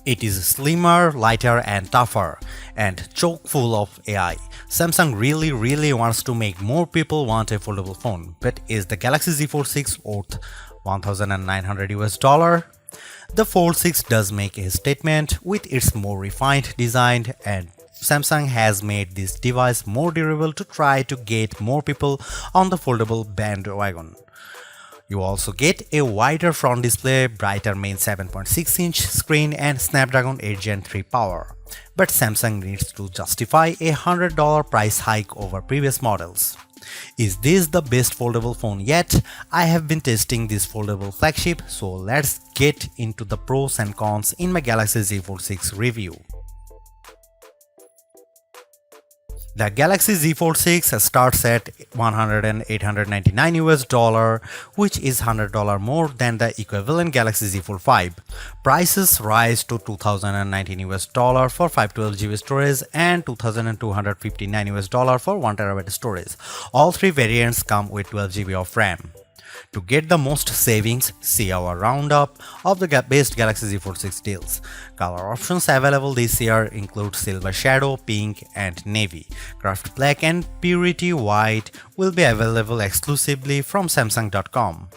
It is slimmer, lighter and tougher, and chock full of AI. Samsung really wants to make more people want a foldable phone, but is the Galaxy Z Fold 6 worth $1,900? The Fold 6 does make a statement with its more refined design, and Samsung has made this device more durable to try to get more people on the foldable bandwagon. You also get a wider front display, brighter main 7.6-inch screen and Snapdragon 8 Gen 3 power. But Samsung needs to justify a $100 price hike over previous models. Is this the best foldable phone yet? I have been testing this foldable flagship, so let's get into the pros and cons in my Galaxy Z Fold 6 review. The Galaxy Z Fold 6 starts at $899, which is $100 more than the equivalent Galaxy Z Fold 5. Prices rise to $2,019 for 512GB storage and $2,259 for 1TB storage. All three variants come with 12GB of RAM. To get the most savings, see our roundup of the best Galaxy Z Fold 6 deals. Color options available this year include Silver Shadow, Pink and Navy. Craft Black and Purity White will be available exclusively from Samsung.com.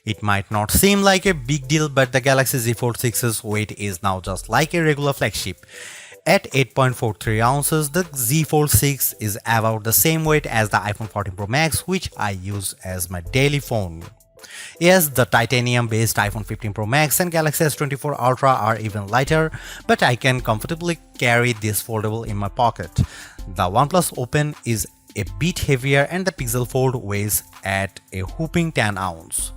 It might not seem like a big deal, but the Galaxy Z Fold 6's weight is now just like a regular flagship. At 8.43 ounces, the Z Fold 6 is about the same weight as the iPhone 14 Pro Max, which I use as my daily phone. Yes, the titanium-based iPhone 15 Pro Max and Galaxy S24 Ultra are even lighter, but I can comfortably carry this foldable in my pocket. The OnePlus Open is a bit heavier and the Pixel Fold weighs at a whopping 10 ounces.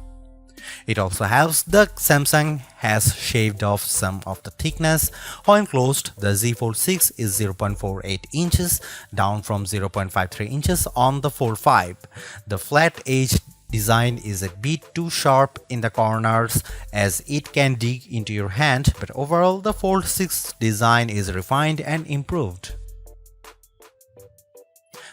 It also helps that Samsung has shaved off some of the thickness. When closed, the Z Fold 6 is 0.48 inches, down from 0.53 inches on the Fold 5. The flat edge design is a bit too sharp in the corners as it can dig into your hand, but overall the Fold 6 design is refined and improved.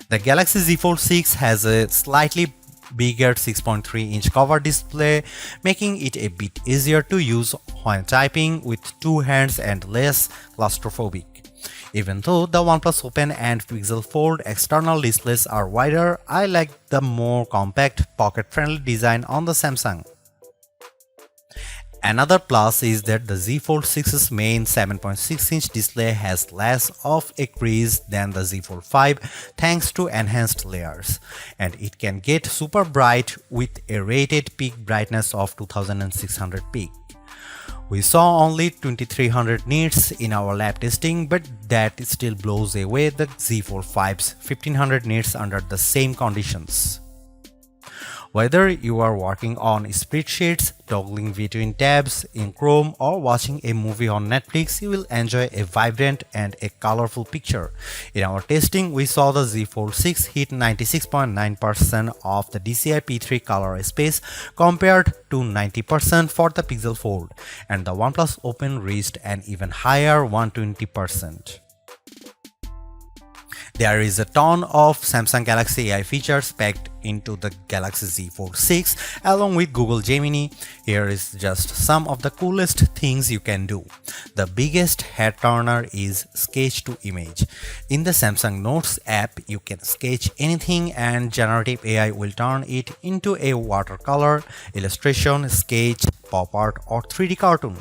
The Galaxy Z Fold 6 has a slightly bigger 6.3-inch cover display, making it a bit easier to use when typing with two hands and less claustrophobic. Even though the OnePlus Open and Pixel Fold external displays are wider, I like the more compact, pocket-friendly design on the Samsung. Another plus is that the Z Fold 6's main 7.6-inch display has less of a crease than the Z Fold 5 thanks to enhanced layers, and it can get super bright with a rated peak brightness of 2600 peak. We saw only 2300 nits in our lab testing, but that still blows away the Z Fold 5's 1500 nits under the same conditions. Whether you are working on spreadsheets, toggling between tabs in Chrome, or watching a movie on Netflix, you will enjoy a vibrant and a colorful picture. In our testing, we saw the Z Fold 6 hit 96.9% of the DCI P3 color space compared to 90% for the Pixel Fold, and the OnePlus Open reached an even higher 120%. There is a ton of Samsung Galaxy AI features packed into the Galaxy Z Fold 6 along with Google Gemini. Here is just some of the coolest things you can do. The biggest head turner is Sketch to Image. In the Samsung Notes app, you can sketch anything and generative AI will turn it into a watercolor, illustration, sketch, pop art or 3D cartoon.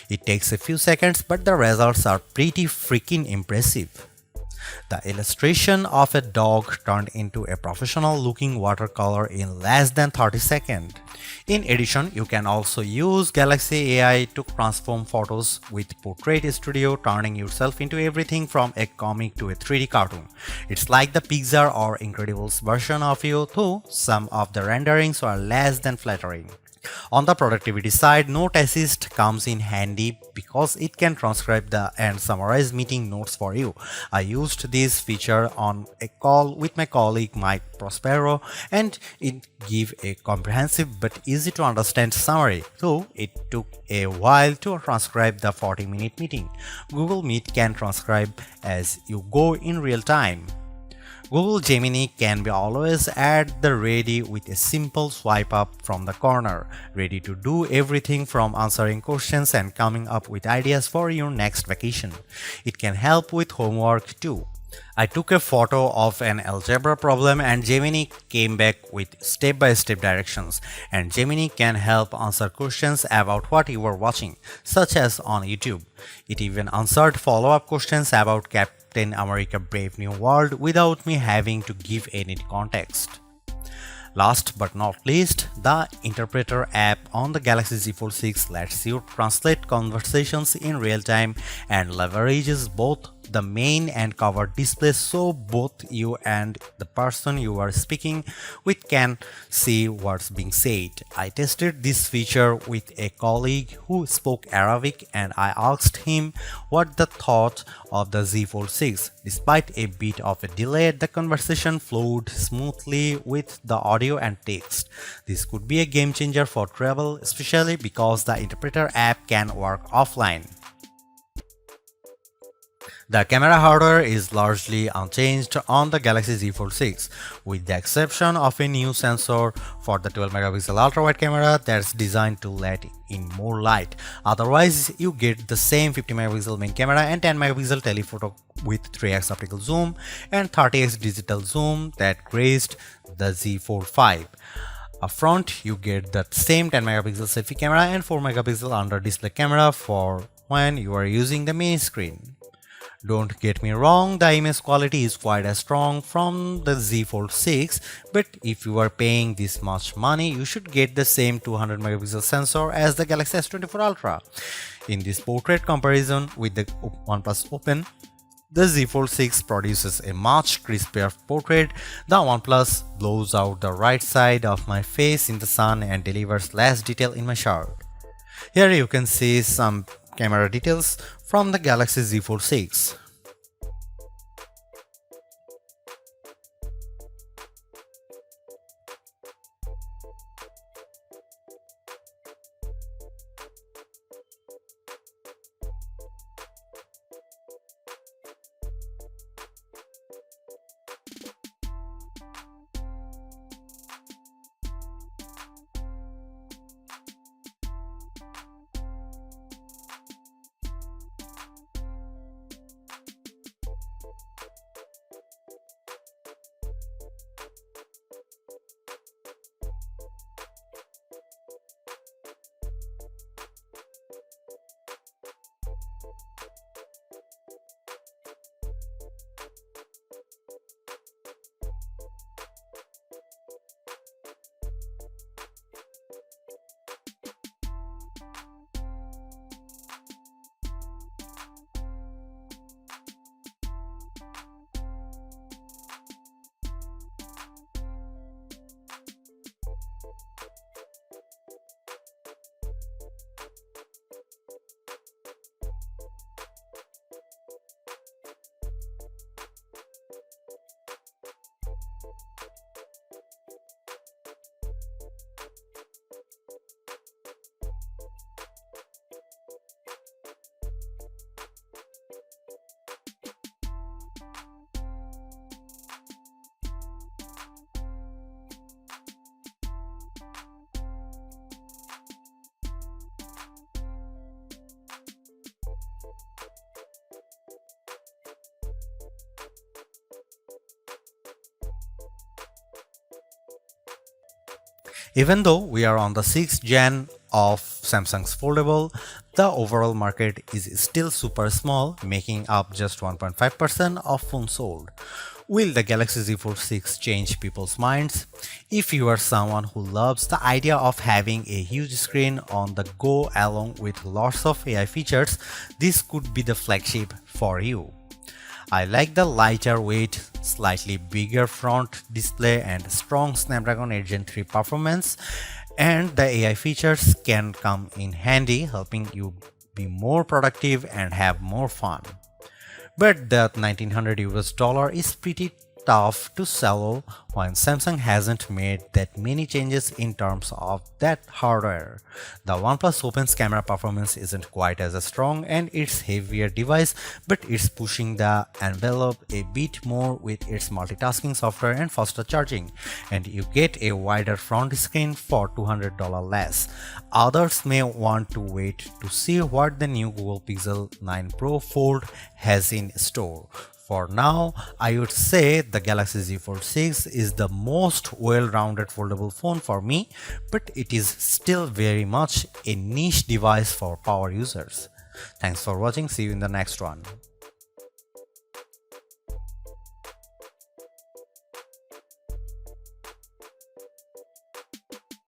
It takes a few seconds, but the results are pretty freaking impressive. The illustration of a dog turned into a professional-looking watercolor in less than 30 seconds. In addition, you can also use Galaxy AI to transform photos with Portrait Studio, turning yourself into everything from a comic to a 3D cartoon. It's like the Pixar or Incredibles version of you, though some of the renderings are less than flattering. On the productivity side, Note Assist comes in handy because it can transcribe and summarize meeting notes for you. I used this feature on a call with my colleague Mike Prospero, and it gave a comprehensive but easy to understand summary, though it took a while to transcribe the 40-minute meeting. Google Meet can transcribe as you go in real time. Google Gemini can be always at the ready with a simple swipe up from the corner, ready to do everything from answering questions and coming up with ideas for your next vacation. It can help with homework too. I took a photo of an algebra problem and Gemini came back with step-by-step directions, and Gemini can help answer questions about what you were watching, such as on YouTube. It even answered follow-up questions about Captain America Brave New World without me having to give any context. Last but not least, the Interpreter app on the Galaxy Z Fold 6 lets you translate conversations in real time and leverages both the main and cover displays so both you and the person you are speaking with can see what's being said. I tested this feature with a colleague who spoke Arabic and I asked him what the thought of the Z Fold 6. Despite a bit of a delay, the conversation flowed smoothly with the audio and text. This could be a game changer for travel, especially because the Interpreter app can work offline. The camera hardware is largely unchanged on the Galaxy Z Fold 6, with the exception of a new sensor for the 12 megapixel ultra-wide camera that's designed to let in more light. Otherwise, you get the same 50 megapixel main camera and 10 megapixel telephoto with 3x optical zoom and 30x digital zoom that graced the Z Fold 5. Up front, you get the same 10 megapixel selfie camera and 4 megapixel under display camera for when you are using the main screen. Don't get me wrong, the image quality is quite as strong from the Z Fold 6, but if you are paying this much money, you should get the same 200 megapixel sensor as the Galaxy S24 Ultra. In this portrait comparison with the OnePlus Open, the Z Fold 6 produces a much crispier portrait. The OnePlus blows out the right side of my face in the sun and delivers less detail in my shirt. Here you can see some camera details from the Galaxy Z Fold 6. Even though we are on the 6th gen of Samsung's foldable, the overall market is still super small, making up just 1.5% of phones sold. Will the Galaxy Z Fold 6 change people's minds? If you are someone who loves the idea of having a huge screen on the go along with lots of AI features, this could be the flagship for you. I like the lighter weight, slightly bigger front display and strong Snapdragon 8 Gen 3 performance, and the AI features can come in handy, helping you be more productive and have more fun. But that 1900 US dollar is pretty tough to swallow when Samsung hasn't made that many changes in terms of that hardware. The OnePlus Open's camera performance isn't quite as strong and it's heavier device, but it's pushing the envelope a bit more with its multitasking software and faster charging, and you get a wider front screen for $200 less. Others may want to wait to see what the new Google Pixel 9 Pro Fold has in store. For now, I would say the Galaxy Z Fold 6 is the most well-rounded foldable phone for me, but it is still very much a niche device for power users. Thanks for watching. See you in the next one.